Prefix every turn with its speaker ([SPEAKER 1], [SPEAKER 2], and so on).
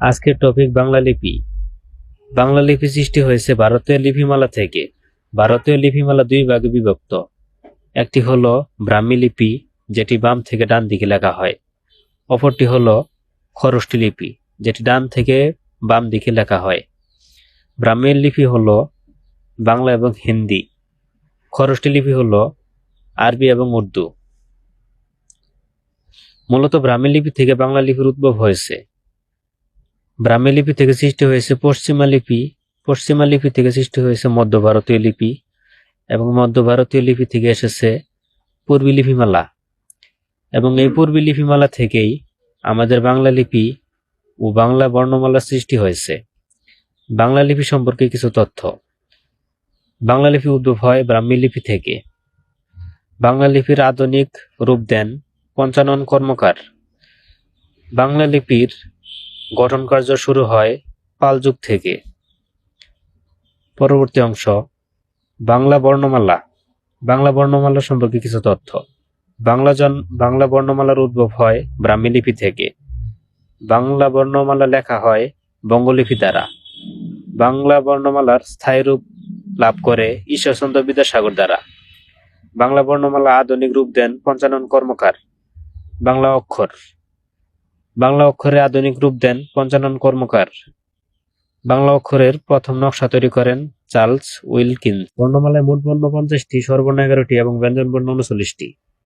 [SPEAKER 1] আজকের টপিক বাংলা লিপি। বাংলা লিপি সৃষ্টি হয়েছে ভারতীয় লিপিমালা থেকে। ভারতীয় লিপিমালা দুই ভাগে বিভক্ত। একটি হলো ব্রাহ্মী লিপি, যেটি বাম থেকে ডান দিকে লেখা হয়। অপরটি হলো খরষ্টি লিপি, যেটি ডান থেকে বাম দিকে লেখা হয়। ব্রাহ্মী লিপি হলো বাংলা এবং হিন্দি। খরষ্টি লিপি হলো আরবি এবং উর্দু। মূলত ব্রাহ্মী লিপি থেকে বাংলা লিপির উদ্ভব হয়েছে। ব্রাহ্মী লিপি থেকে সৃষ্টি হয়েছে পশ্চিমা লিপি, পশ্চিমা লিপি থেকে সৃষ্টি হয়েছে মধ্য ভারতীয় লিপি, এবং মধ্য ভারতীয় লিপি থেকে এসেছে পূর্বী লিপিমালা, এবং এই পূর্বী লিপিমালা থেকেই আমাদের বাংলা লিপি ও বাংলা বর্ণমালার সৃষ্টি হয়েছে। বাংলা লিপি সম্পর্কে কিছু তথ্য। বাংলা লিপি উদ্ভব হয় ব্রাহ্মী লিপি থেকে। বাংলা লিপির আধুনিক রূপ দেন পঞ্চানন কর্মকার। বাংলা লিপির গঠন কার্য শুরু হয় পাল যুগ থেকে। পরবর্তী অংশ, বাংলা বর্ণমালা। বাংলা বর্ণমালা সম্পর্কে কিছু তথ্য। বাংলা বর্ণমালার উদ্ভব হয় ব্রাহ্মী লিপি থেকে। বাংলা বর্ণমালা লেখা হয় বঙ্গলিপি দ্বারা। বাংলা বর্ণমালার স্থায়ী রূপ লাভ করে ঈশ্বরচন্দ্র বিদ্যাসাগর দ্বারা। বাংলা বর্ণমালা আধুনিক রূপ দেন পঞ্চানন কর্মকার। বাংলা অক্ষর। বাংলা অক্ষরে আধুনিক রূপ দেন পঞ্চানন কর্মকার। বাংলা অক্ষরের প্রথম নকশা তৈরি করেন চার্লস উইলকিন্স। বর্ণমালায় মোট বর্ণ 50টি, স্বরবর্ণ 11টি এবং ব্যঞ্জনবর্ণ 39টি।